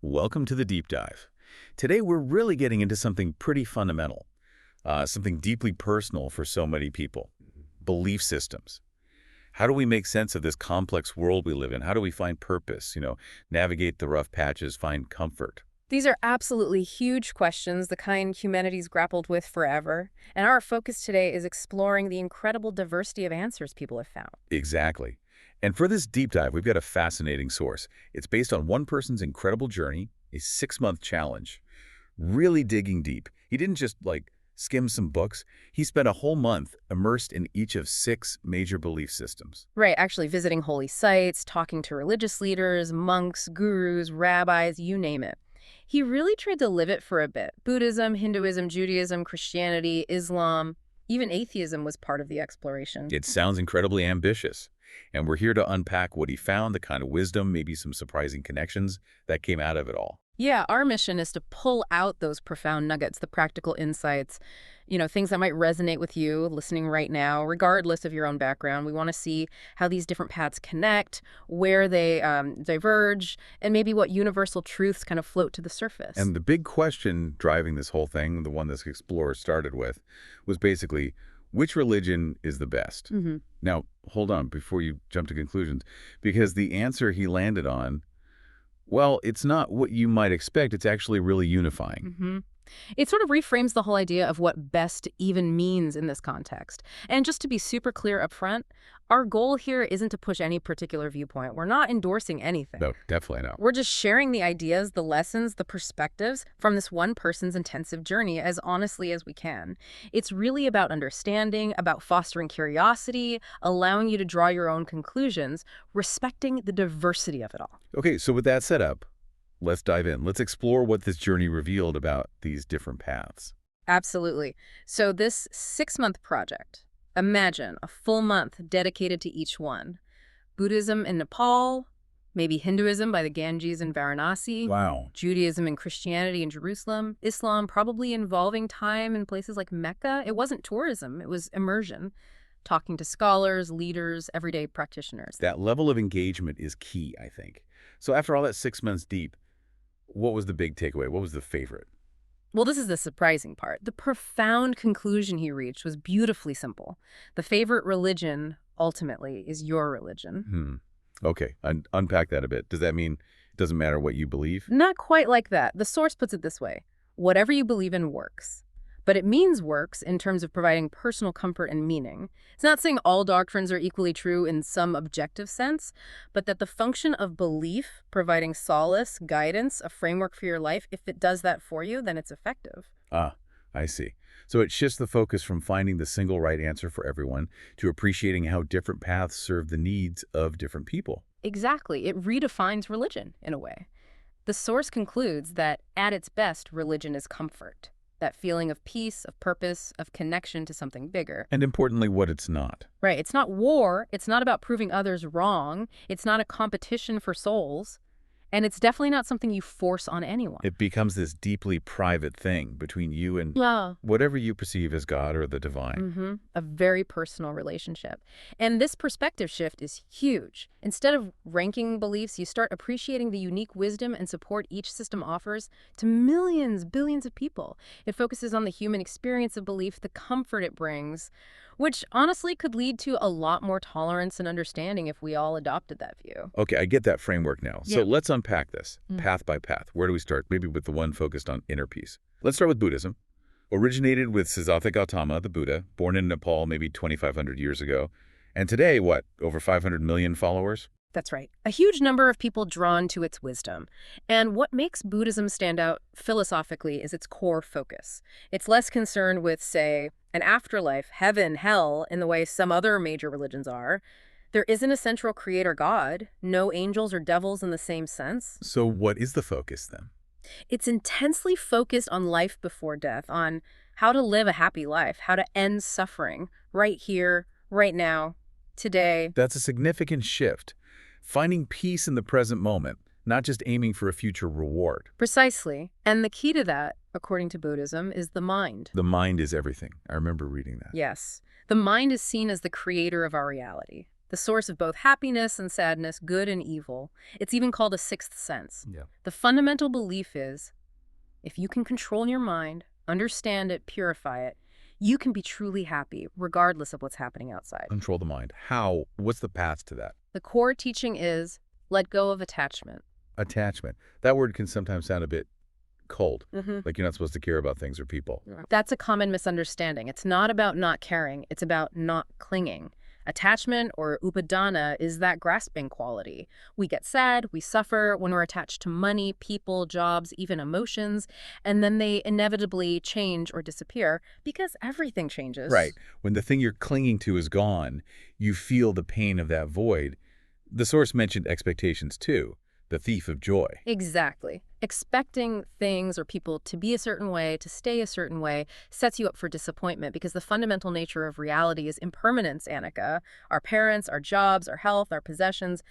Welcome to the deep dive. Today we're really getting into something pretty fundamental, something deeply personal for so many people, belief systems. How do we make sense of this complex world we live in? How do we find purpose, navigate the rough patches, find comfort? These are absolutely huge questions, the kind humanity's grappled with forever. And our focus today is exploring the incredible diversity of answers people have found. Exactly. And for this deep dive, we've got a fascinating source. It's based on one person's incredible journey, a 6-month challenge, really digging deep. He didn't just, skim some books. He spent a whole month immersed in each of 6 major belief systems. Right, actually visiting holy sites, talking to religious leaders, monks, gurus, rabbis, you name it. He really tried to live it for a bit. Buddhism, Hinduism, Judaism, Christianity, Islam, even atheism was part of the exploration. It sounds incredibly ambitious. And we're here to unpack what he found, the kind of wisdom, maybe some surprising connections that came out of it all. Yeah, our mission is to pull out those profound nuggets, the practical insights, things that might resonate with you listening right now, regardless of your own background. We want to see how these different paths connect, where they diverge, and maybe what universal truths kind of float to the surface. And the big question driving this whole thing, the one this explorer started with, was basically, which religion is the best? Now, hold on before you jump to conclusions, because the answer he landed on, well, it's not what you might expect. It's actually really unifying. It sort of reframes the whole idea of what best even means in this context. And just to be super clear up front, our goal here isn't to push any particular viewpoint. We're not endorsing anything. No, definitely not. We're just sharing the ideas, the lessons, the perspectives from this one person's intensive journey as honestly as we can. It's really about understanding, about fostering curiosity, allowing you to draw your own conclusions, respecting the diversity of it all. Okay, so with that set up, let's dive in. Let's explore what this journey revealed about these different paths. Absolutely. So this 6-month project, imagine a full month dedicated to each one. Buddhism in Nepal, maybe Hinduism by the Ganges in Varanasi. Wow. Judaism and Christianity in Jerusalem. Islam probably involving time in places like Mecca. It wasn't tourism, it was immersion. Talking to scholars, leaders, everyday practitioners. That level of engagement is key, I think. So after all that 6 months deep, what was the big takeaway? What was the favorite? Well, this is the surprising part. The profound conclusion he reached was beautifully simple. The favorite religion, ultimately, is your religion. Okay, unpack that a bit. Does that mean it doesn't matter what you believe? Not quite like that. The source puts it this way. Whatever you believe in works. But it means works in terms of providing personal comfort and meaning. It's not saying all doctrines are equally true in some objective sense, but that the function of belief, providing solace, guidance, a framework for your life, if it does that for you, then it's effective. Ah, I see. So it shifts the focus from finding the single right answer for everyone to appreciating how different paths serve the needs of different people. Exactly. It redefines religion, in a way. The source concludes that, at its best, religion is comfort. That feeling of peace, of purpose, of connection to something bigger. And importantly, what it's not. Right. It's not war. It's not about proving others wrong. It's not a competition for souls. And it's definitely not something you force on anyone. It becomes this deeply private thing between you and whatever you perceive as God or the divine. A very personal relationship. And this perspective shift is huge. Instead of ranking beliefs, you start appreciating the unique wisdom and support each system offers to millions, billions of people. It focuses on the human experience of belief, the comfort it brings, which honestly could lead to a lot more tolerance and understanding if we all adopted that view. Okay, I get that framework now. So let's unpack this, path by path. Where do we start? Maybe with the one focused on inner peace. Let's start with Buddhism. Originated with Siddhartha Gautama, the Buddha, born in Nepal maybe 2,500 years ago. And today, what, over 500 million followers? That's right. A huge number of people drawn to its wisdom. And what makes Buddhism stand out philosophically is its core focus. It's less concerned with, say, an afterlife, heaven, hell, in the way some other major religions are. There isn't a central creator God, no angels or devils in the same sense. So what is the focus then? It's intensely focused on life before death, on how to live a happy life, how to end suffering, right here, right now, today. That's a significant shift. Finding peace in the present moment, not just aiming for a future reward. Precisely. And the key to that, according to Buddhism, is the mind. The mind is everything. I remember reading that. Yes. The mind is seen as the creator of our reality. the source of both happiness and sadness, good and evil. It's even called a sixth sense. Yeah. The fundamental belief is, if you can control your mind, understand it, purify it, you can be truly happy, regardless of what's happening outside. Control the mind. How? What's the path to that? The core teaching is, let go of attachment. Attachment. That word can sometimes sound a bit cold, Mm-hmm. like you're not supposed to care about things or people. That's a common misunderstanding. It's not about not caring. It's about not clinging. Attachment, or upadana, is that grasping quality. We get sad, we suffer when we're attached to money, people, jobs, even emotions, and then they inevitably change or disappear because everything changes. Right. When the thing you're clinging to is gone, you feel the pain of that void. The source mentioned expectations too, the thief of joy. Exactly. Expecting things or people to be a certain way, to stay a certain way, sets you up for disappointment because the fundamental nature of reality is impermanence, Annika. Our parents, our jobs, our health, our possessions,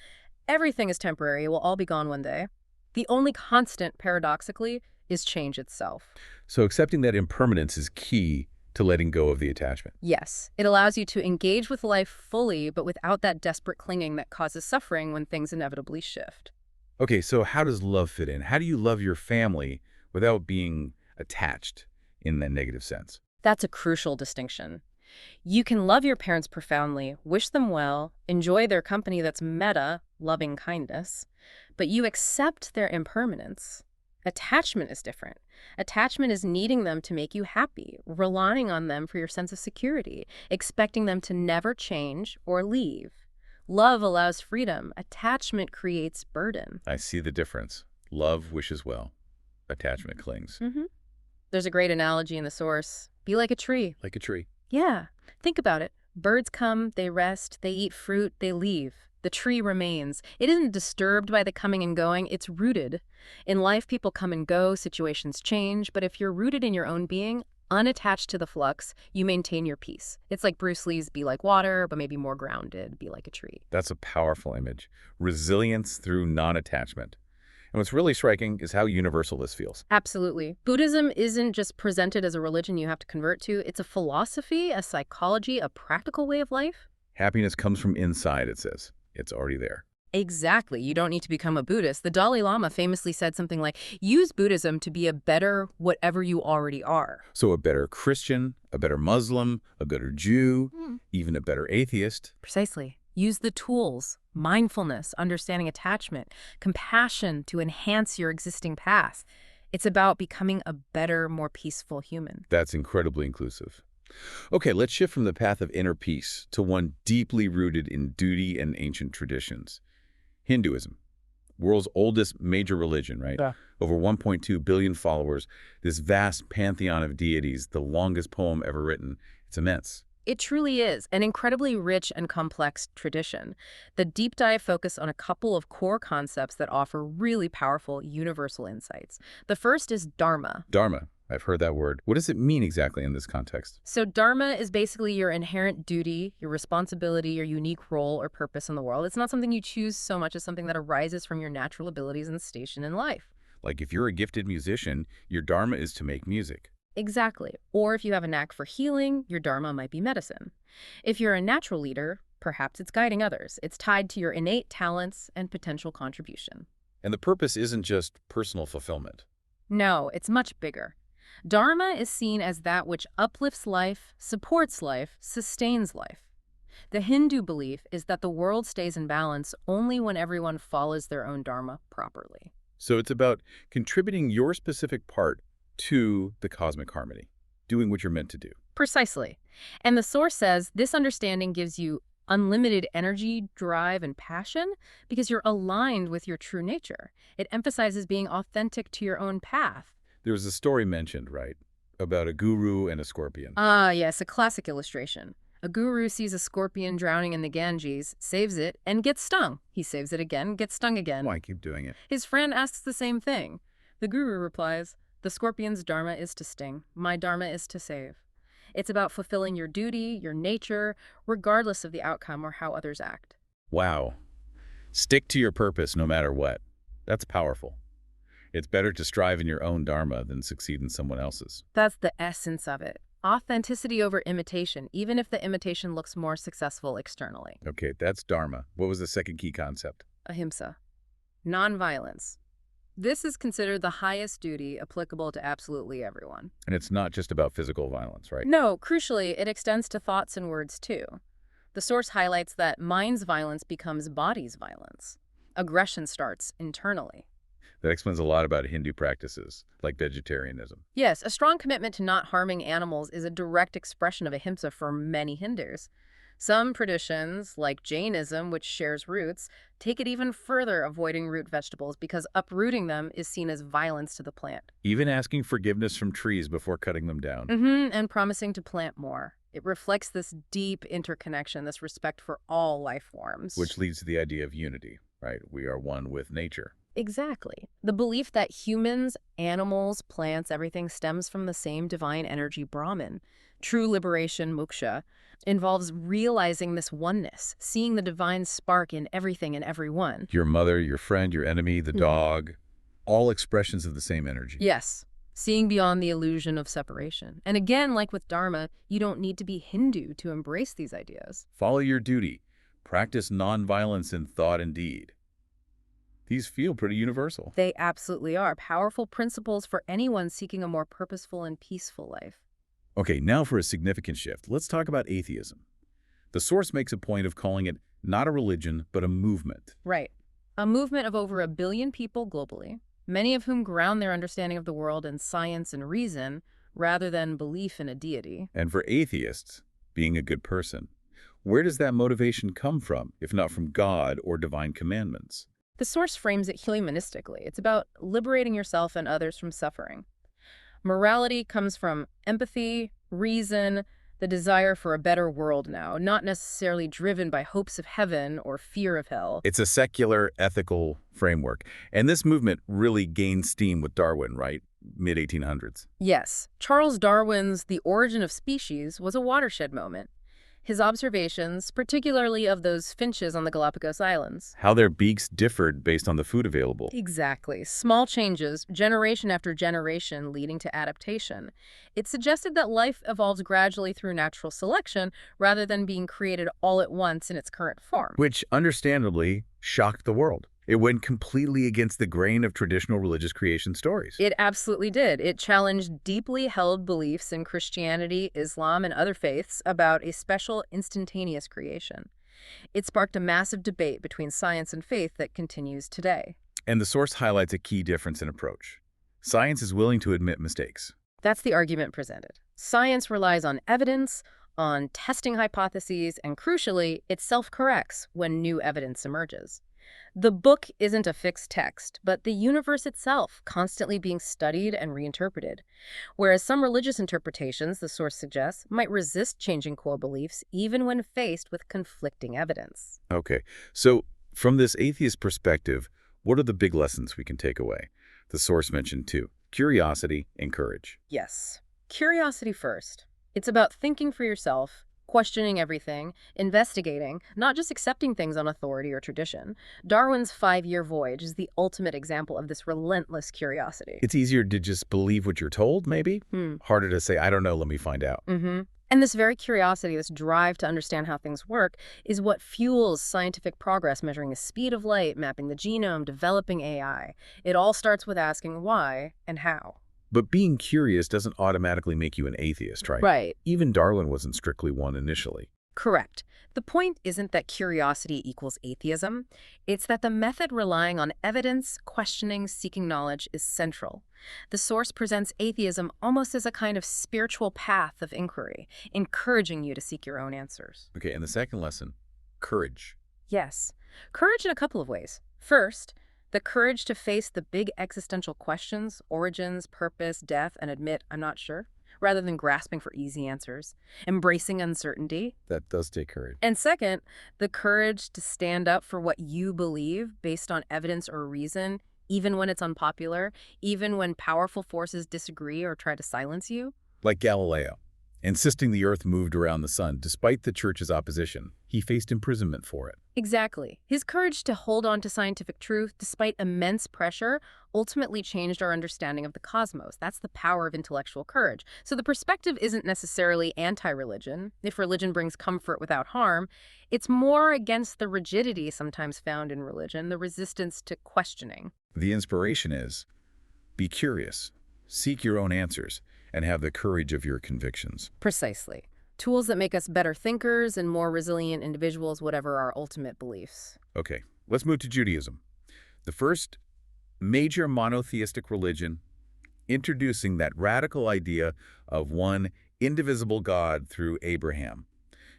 everything is temporary. It will all be gone one day. The only constant, paradoxically, is change itself. So accepting that impermanence is key to letting go of the attachment. Yes, it allows you to engage with life fully, but without that desperate clinging that causes suffering when things inevitably shift. Okay, so how does love fit in? How do you love your family without being attached in that negative sense? That's a crucial distinction. You can love your parents profoundly, wish them well, enjoy their company, that's meta, loving kindness, but you accept their impermanence. Attachment is different. Attachment is needing them to make you happy, relying on them for your sense of security, expecting them to never change or leave. Love allows freedom. Attachment creates burden. I see the difference. Love wishes well. Attachment clings. Mm-hmm. There's a great analogy in the source. Be like a tree. Like a tree. Yeah. Think about it. Birds come, they rest, they eat fruit, they leave. The tree remains. It isn't disturbed by the coming and going. It's rooted. In life, people come and go, situations change, but if you're rooted in your own being, unattached to the flux, you maintain your peace. It's like Bruce Lee's be like water, but maybe more grounded, be like a tree. That's a powerful image. Resilience through non-attachment. And what's really striking is how universal this feels. Absolutely. Buddhism isn't just presented as a religion you have to convert to. It's a philosophy, a psychology, a practical way of life. Happiness comes from inside, it says. It's already there. Exactly. You don't need to become a Buddhist. The Dalai Lama famously said something like, use Buddhism to be a better whatever you already are. So a better Christian, a better Muslim, a better Jew, even a better atheist. Precisely. Use the tools, mindfulness, understanding attachment, compassion to enhance your existing path. It's about becoming a better, more peaceful human. That's incredibly inclusive. Okay, let's shift from the path of inner peace to one deeply rooted in duty and ancient traditions. Hinduism, world's oldest major religion, right? Yeah. Over 1.2 billion followers, this vast pantheon of deities, the longest poem ever written. It's immense. It truly is an incredibly rich and complex tradition. The deep dive focus on a couple of core concepts that offer really powerful universal insights. The first is Dharma. Dharma, I've heard that word. What does it mean exactly in this context? So Dharma is basically your inherent duty, your responsibility, your unique role or purpose in the world. It's not something you choose so much as something that arises from your natural abilities and station in life. Like if you're a gifted musician, your Dharma is to make music. Exactly. Or if you have a knack for healing, your Dharma might be medicine. If you're a natural leader, perhaps it's guiding others. It's tied to your innate talents and potential contribution. And the purpose isn't just personal fulfillment. No, it's much bigger. Dharma is seen as that which uplifts life, supports life, sustains life. The Hindu belief is that the world stays in balance only when everyone follows their own Dharma properly. So it's about contributing your specific part to the cosmic harmony, doing what you're meant to do. Precisely. And the source says this understanding gives you unlimited energy, drive, and passion because you're aligned with your true nature. It emphasizes being authentic to your own path. There was a story mentioned, right, about a guru and a scorpion. Ah, yes, a classic illustration. A guru sees a scorpion drowning in the Ganges, saves it, and gets stung. He saves it again, gets stung again. Why keep doing it? His friend asks the same thing. The guru replies, the scorpion's dharma is to sting. My dharma is to save. It's about fulfilling your duty, your nature, regardless of the outcome or how others act. Wow. Stick to your purpose no matter what. That's powerful. It's better to strive in your own dharma than succeed in someone else's. That's the essence of it. Authenticity over imitation, even if the imitation looks more successful externally. Okay, that's Dharma. What was the second key concept? Ahimsa. Nonviolence. This is considered the highest duty applicable to absolutely everyone. And it's not just about physical violence, right? No, crucially, it extends to thoughts and words too. The source highlights that mind's violence becomes body's violence. Aggression starts internally. That explains a lot about Hindu practices, like vegetarianism. Yes, a strong commitment to not harming animals is a direct expression of ahimsa for many Hindus. Some traditions, like Jainism, which shares roots, take it even further, avoiding root vegetables because uprooting them is seen as violence to the plant. Even asking forgiveness from trees before cutting them down. And promising to plant more. It reflects this deep interconnection, this respect for all life forms. Which leads to the idea of unity, right? We are one with nature. Exactly. The belief that humans, animals, plants, everything stems from the same divine energy, Brahman. True liberation, moksha, involves realizing this oneness, seeing the divine spark in everything and everyone. Your mother, your friend, your enemy, the dog, all expressions of the same energy. Yes, seeing beyond the illusion of separation. And again, like with Dharma, you don't need to be Hindu to embrace these ideas. Follow your duty. Practice nonviolence in thought and deed. These feel pretty universal. They absolutely are powerful principles for anyone seeking a more purposeful and peaceful life. Okay, now for a significant shift. Let's talk about atheism. The source makes a point of calling it not a religion, but a movement. Right. A movement of over 1 billion people globally, many of whom ground their understanding of the world in science and reason rather than belief in a deity. And for atheists, being a good person, where does that motivation come from, if not from God or divine commandments? The source frames it humanistically. It's about liberating yourself and others from suffering. Morality comes from empathy, reason, the desire for a better world now, not necessarily driven by hopes of heaven or fear of hell. It's a secular, ethical framework. And this movement really gained steam with Darwin, right? Mid-1800s. Yes, Charles Darwin's The Origin of Species was a watershed moment. His observations, particularly of those finches on the Galapagos Islands. How their beaks differed based on the food available. Exactly. Small changes, generation after generation, leading to adaptation. It suggested that life evolves gradually through natural selection rather than being created all at once in its current form. Which, understandably, shocked the world. It went completely against the grain of traditional religious creation stories. It absolutely did. It challenged deeply held beliefs in Christianity, Islam, and other faiths about a special instantaneous creation. It sparked a massive debate between science and faith that continues today. And the source highlights a key difference in approach. Science is willing to admit mistakes. That's the argument presented. Science relies on evidence, on testing hypotheses, and crucially, it self-corrects when new evidence emerges. The book isn't a fixed text, but the universe itself, constantly being studied and reinterpreted. Whereas some religious interpretations, the source suggests, might resist changing core beliefs even when faced with conflicting evidence. Okay, so from this atheist perspective, what are the big lessons we can take away? The source mentioned two: curiosity and courage. Yes. Curiosity first. It's about thinking for yourself, questioning everything, investigating, not just accepting things on authority or tradition. Darwin's 5-year voyage is the ultimate example of this relentless curiosity. It's easier to just believe what you're told, maybe? Harder to say, I don't know, let me find out. And this very curiosity, this drive to understand how things work, is what fuels scientific progress, measuring the speed of light, mapping the genome, developing AI. It all starts with asking why and how. But being curious doesn't automatically make you an atheist, right? Right. Even Darwin wasn't strictly one initially. Correct. The point isn't that curiosity equals atheism. It's that the method relying on evidence, questioning, seeking knowledge is central. The source presents atheism almost as a kind of spiritual path of inquiry, encouraging you to seek your own answers. Okay, and the second lesson, courage. Yes. Courage in a couple of ways. First, the courage to face the big existential questions, origins, purpose, death, and admit, I'm not sure, rather than grasping for easy answers. Embracing uncertainty. That does take courage. And second, the courage to stand up for what you believe based on evidence or reason, even when it's unpopular, even when powerful forces disagree or try to silence you. Like Galileo, insisting the Earth moved around the sun despite the Church's opposition. He faced imprisonment for it. Exactly. His courage to hold on to scientific truth despite immense pressure ultimately changed our understanding of the cosmos. That's the power of intellectual courage. So the perspective isn't necessarily anti-religion. If religion brings comfort without harm, it's more against the rigidity sometimes found in religion, the resistance to questioning. The inspiration is, be curious, seek your own answers, and have the courage of your convictions. Precisely. Tools that make us better thinkers and more resilient individuals, whatever our ultimate beliefs. Okay, let's move to Judaism. The first major monotheistic religion, introducing that radical idea of one indivisible God through Abraham,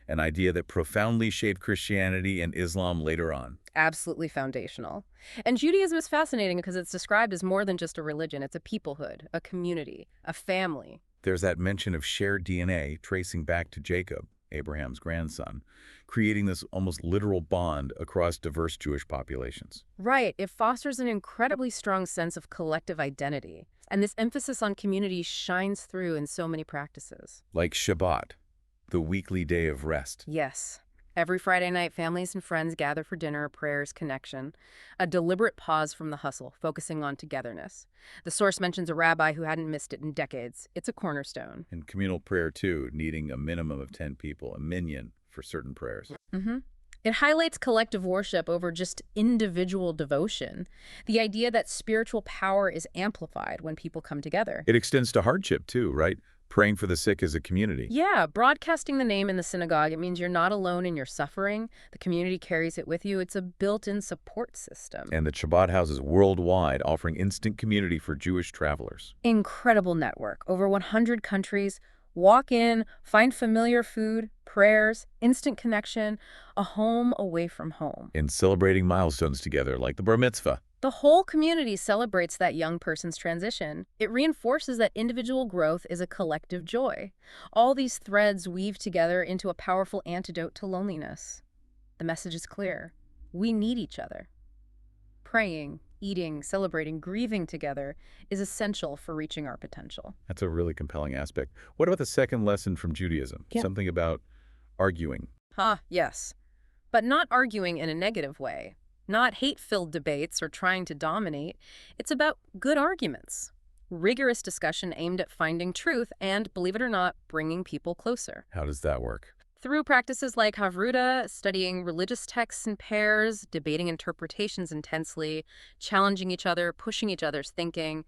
an idea that profoundly shaped Christianity and Islam later on. Absolutely foundational. And Judaism is fascinating because it's described as more than just a religion. It's a peoplehood, a community, a family. There's that mention of shared DNA tracing back to Jacob, Abraham's grandson, creating this almost literal bond across diverse Jewish populations. Right. It fosters an incredibly strong sense of collective identity. And this emphasis on community shines through in so many practices. Like Shabbat, the weekly day of rest. Yes. Every Friday night, families and friends gather for dinner, prayers, connection. A deliberate pause from the hustle, focusing on togetherness. The source mentions a rabbi who hadn't missed it in decades. It's a cornerstone. And communal prayer, too, needing a minimum of 10 people, a minyan for certain prayers. It highlights collective worship over just individual devotion. The idea that spiritual power is amplified when people come together. It extends to hardship, too, right? Praying for the sick as a community. Yeah, broadcasting the name in the synagogue, it means you're not alone in your suffering. The community carries it with you. It's a built-in support system. And the Shabbat houses worldwide, offering instant community for Jewish travelers. Incredible network. Over 100 countries. Walk in, find familiar food, prayers, instant connection, a home away from home. In celebrating milestones together, like the bar mitzvah. The whole community celebrates that young person's transition. It reinforces that individual growth is a collective joy. All these threads weave together into a powerful antidote to loneliness. The message is clear. We need each other. Praying, eating, celebrating, grieving together is essential for reaching our potential. That's a really compelling aspect. What about the second lesson from Judaism? Yeah. Something about arguing. Yes. But not arguing in a negative way. Not hate-filled debates or trying to dominate. It's about good arguments. Rigorous discussion aimed at finding truth and, believe it or not, bringing people closer. How does that work? Through practices like Havruta, studying religious texts in pairs, debating interpretations intensely, challenging each other, pushing each other's thinking.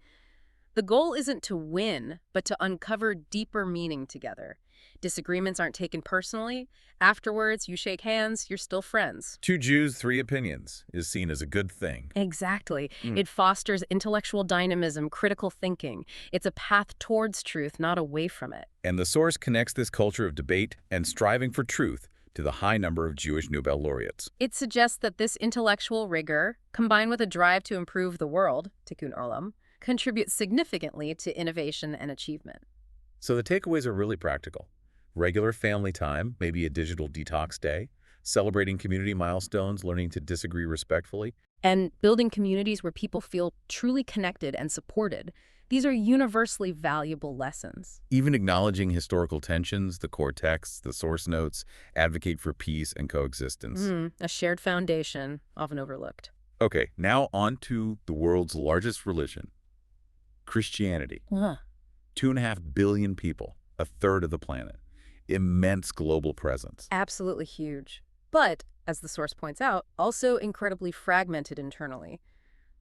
The goal isn't to win, but to uncover deeper meaning together. Disagreements aren't taken personally. Afterwards, you shake hands, you're still friends. 2 Jews, 3 opinions is seen as a good thing. Exactly. It fosters intellectual dynamism, critical thinking. It's a path towards truth, not away from it. And the source connects this culture of debate and striving for truth to the high number of Jewish Nobel laureates. It suggests that this intellectual rigor, combined with a drive to improve the world, tikkun olam, contributes significantly to innovation and achievement. So the takeaways are really practical. Regular family time, maybe a digital detox day, celebrating community milestones, learning to disagree respectfully. And building communities where people feel truly connected and supported. These are universally valuable lessons. Even acknowledging historical tensions, the core texts, the source notes, advocate for peace and coexistence. A shared foundation, often overlooked. Okay, now on to the world's largest religion, Christianity. 2.5 billion people, a third of the planet. Immense global presence. Absolutely huge. But, as the source points out, also incredibly fragmented internally.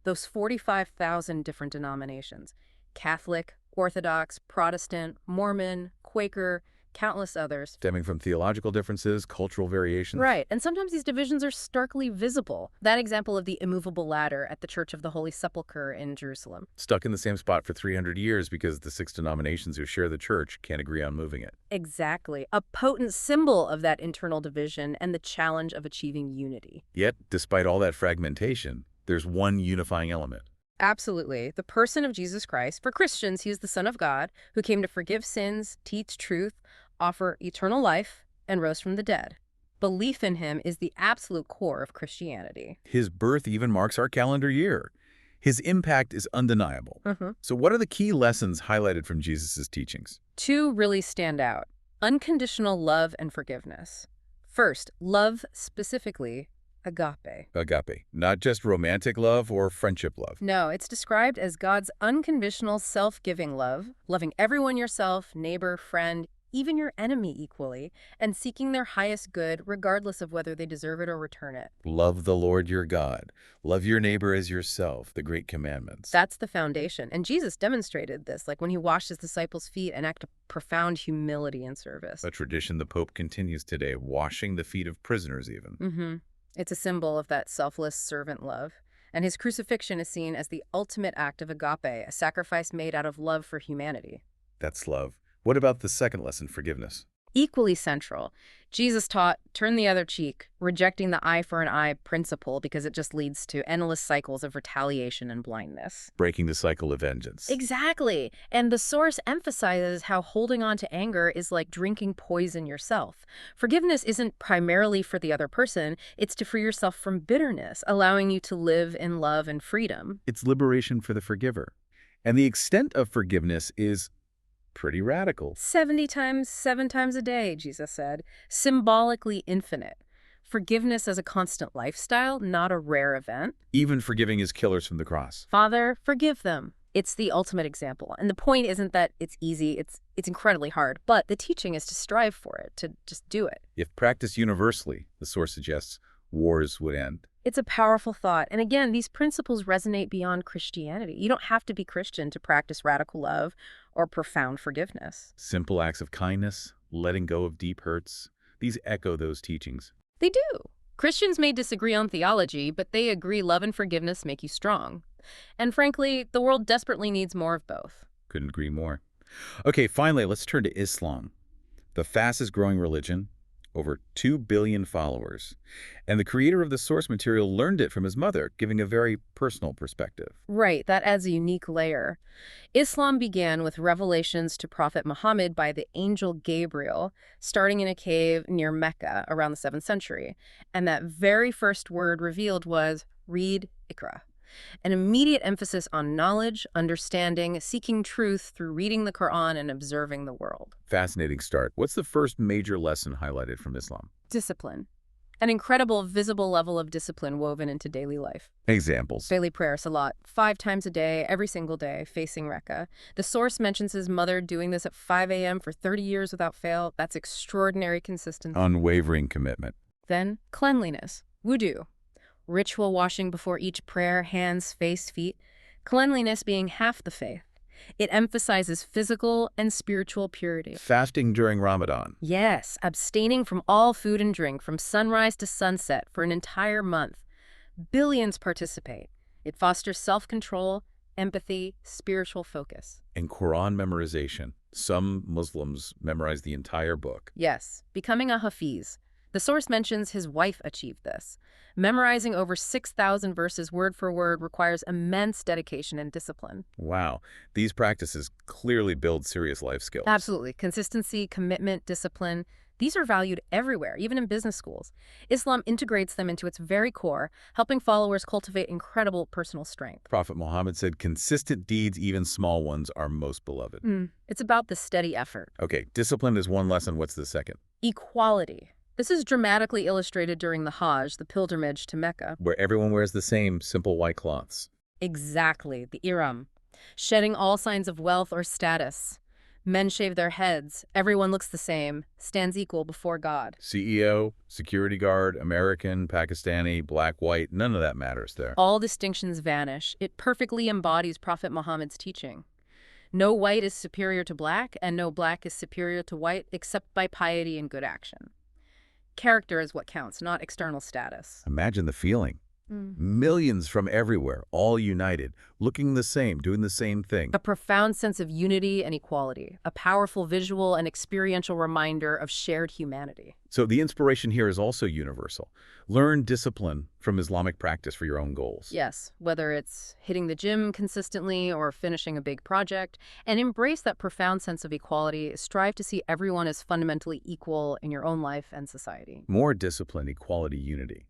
Those 45,000 different denominations. Catholic, Orthodox, Protestant, Mormon, Quaker, countless others. Stemming from theological differences, cultural variations. Right, and sometimes these divisions are starkly visible. That example of the immovable ladder at the Church of the Holy Sepulchre in Jerusalem. Stuck in the same spot for 300 years because the 6 denominations who share the church can't agree on moving it. Exactly. A potent symbol of that internal division and the challenge of achieving unity. Yet, despite all that fragmentation, there's one unifying element. Absolutely. The person of Jesus Christ. For Christians, he is the Son of God who came to forgive sins, teach truth, offer eternal life, and rose from the dead. Belief in him is the absolute core of Christianity. His birth even marks our calendar year. His impact is undeniable. So what are the key lessons highlighted from Jesus' teachings? 2 really stand out. Unconditional love and forgiveness. First, love specifically, agape. Agape. Not just romantic love or friendship love. No, it's described as God's unconditional self-giving love, loving everyone yourself, neighbor, friend, even your enemy equally, and seeking their highest good regardless of whether they deserve it or return it. Love the Lord your God. Love your neighbor as yourself, the great commandments. That's the foundation. And Jesus demonstrated this, like when he washed his disciples' feet and acted profound humility and service. A tradition the Pope continues today, washing the feet of prisoners even. It's a symbol of that selfless servant love. And his crucifixion is seen as the ultimate act of agape, a sacrifice made out of love for humanity. That's love. What about the second lesson, forgiveness? Equally central. Jesus taught, turn the other cheek, rejecting the eye for an eye principle because it just leads to endless cycles of retaliation and blindness. Breaking the cycle of vengeance. Exactly. And the source emphasizes how holding on to anger is like drinking poison yourself. Forgiveness isn't primarily for the other person, it's to free yourself from bitterness, allowing you to live in love and freedom. It's liberation for the forgiver. And the extent of forgiveness is pretty radical. 70 times, 7 times a day, Jesus said. Symbolically infinite. Forgiveness as a constant lifestyle, not a rare event. Even forgiving his killers from the cross. Father, forgive them. It's the ultimate example. And the point isn't that it's easy, it's incredibly hard, but the teaching is to strive for it, to just do it. If practiced universally, the source suggests, wars would end. It's a powerful thought. And again, these principles resonate beyond Christianity. You don't have to be Christian to practice radical love or profound forgiveness. Simple acts of kindness, letting go of deep hurts, these echo those teachings. They do. Christians may disagree on theology, but they agree love and forgiveness make you strong. And frankly, the world desperately needs more of both. Couldn't agree more. Okay, finally, let's turn to Islam, the fastest growing religion, over 2 billion followers. And the creator of the source material learned it from his mother, giving a very personal perspective. Right, that adds a unique layer. Islam began with revelations to Prophet Muhammad by the angel Gabriel, starting in a cave near Mecca around the 7th century. And that very first word revealed was, read Iqra. An immediate emphasis on knowledge, understanding, seeking truth through reading the Quran and observing the world. Fascinating start. What's the first major lesson highlighted from Islam? Discipline. An incredible, visible level of discipline woven into daily life. Examples. Daily prayer, salat, 5 times a day, every single day, facing Mecca. The source mentions his mother doing this at 5 a.m. for 30 years without fail. That's extraordinary consistency. Unwavering commitment. Then, cleanliness, wudu. Ritual washing before each prayer, hands, face, feet. Cleanliness being half the faith. It emphasizes physical and spiritual purity. Fasting during Ramadan. Yes, abstaining from all food and drink from sunrise to sunset for an entire month. Billions participate. It fosters self-control, empathy, spiritual focus. And Quran memorization. Some Muslims memorize the entire book. Yes, becoming a hafiz. The source mentions his wife achieved this. Memorizing over 6,000 verses word for word requires immense dedication and discipline. Wow. These practices clearly build serious life skills. Absolutely. Consistency, commitment, discipline. These are valued everywhere, even in business schools. Islam integrates them into its very core, helping followers cultivate incredible personal strength. Prophet Muhammad said, consistent deeds, even small ones, are most beloved. It's about the steady effort. Okay, discipline is one lesson. What's the second? Equality. This is dramatically illustrated during the Hajj, the pilgrimage to Mecca. Where everyone wears the same simple white cloths. Exactly, the ihram. Shedding all signs of wealth or status. Men shave their heads. Everyone looks the same, stands equal before God. CEO, security guard, American, Pakistani, black, white, none of that matters there. All distinctions vanish. It perfectly embodies Prophet Muhammad's teaching. No white is superior to black, and no black is superior to white except by piety and good action. Character is what counts, not external status. Imagine the feeling. Millions from everywhere, all united, looking the same, doing the same thing. A profound sense of unity and equality, a powerful visual and experiential reminder of shared humanity. So the inspiration here is also universal. Learn discipline from Islamic practice for your own goals. Yes, whether it's hitting the gym consistently or finishing a big project, and embrace that profound sense of equality. Strive to see everyone as fundamentally equal in your own life and society. More discipline, equality, unity.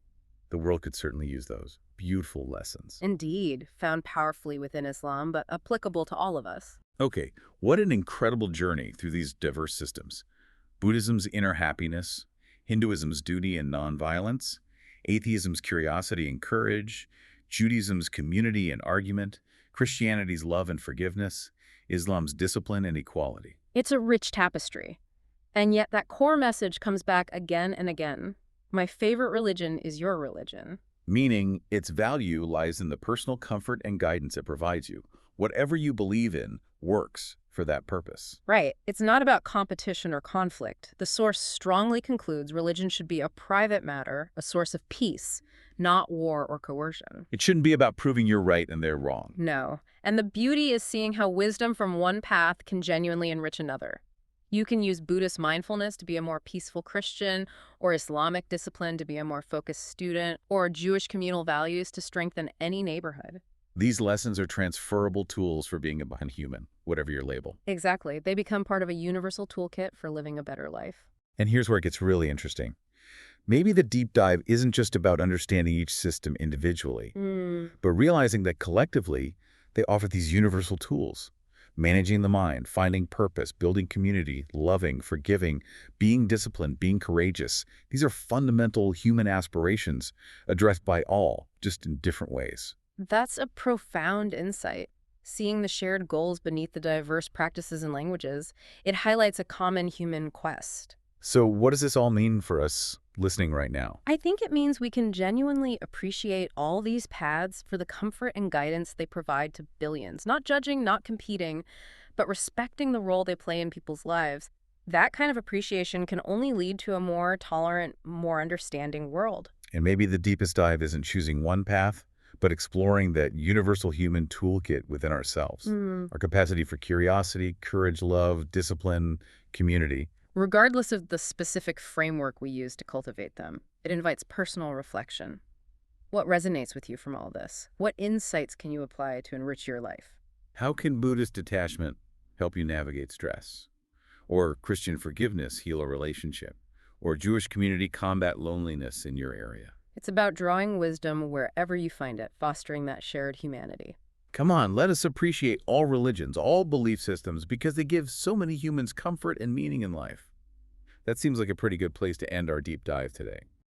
The world could certainly use those. Beautiful lessons. Indeed, found powerfully within Islam, but applicable to all of us. Okay, what an incredible journey through these diverse systems. Buddhism's inner happiness, Hinduism's duty and nonviolence, atheism's curiosity and courage, Judaism's community and argument, Christianity's love and forgiveness, Islam's discipline and equality. It's a rich tapestry. And yet that core message comes back again and again. My favorite religion is your religion. Meaning, its value lies in the personal comfort and guidance it provides you. Whatever you believe in works for that purpose. Right. It's not about competition or conflict. The source strongly concludes religion should be a private matter, a source of peace, not war or coercion. It shouldn't be about proving you're right and they're wrong. No. And the beauty is seeing how wisdom from one path can genuinely enrich another. You can use Buddhist mindfulness to be a more peaceful Christian, or Islamic discipline to be a more focused student, or Jewish communal values to strengthen any neighborhood. These lessons are transferable tools for being a human, whatever your label. Exactly. They become part of a universal toolkit for living a better life. And here's where it gets really interesting. Maybe the deep dive isn't just about understanding each system individually, but realizing that collectively, they offer these universal tools. Managing the mind, finding purpose, building community, loving, forgiving, being disciplined, being courageous. These are fundamental human aspirations addressed by all, just in different ways. That's a profound insight. Seeing the shared goals beneath the diverse practices and languages, it highlights a common human quest. So what does this all mean for us listening right now? I think it means we can genuinely appreciate all these paths for the comfort and guidance they provide to billions, not judging, not competing, but respecting the role they play in people's lives. That kind of appreciation can only lead to a more tolerant, more understanding world. And maybe the deepest dive isn't choosing one path, but exploring that universal human toolkit within ourselves. Our capacity for curiosity, courage, love, discipline, community. Regardless of the specific framework we use to cultivate them, it invites personal reflection. What resonates with you from all this? What insights can you apply to enrich your life? How can Buddhist detachment help you navigate stress? Or Christian forgiveness heal a relationship? Or Jewish community combat loneliness in your area? It's about drawing wisdom wherever you find it, fostering that shared humanity. Come on, let us appreciate all religions, all belief systems, because they give so many humans comfort and meaning in life. That seems like a pretty good place to end our deep dive today.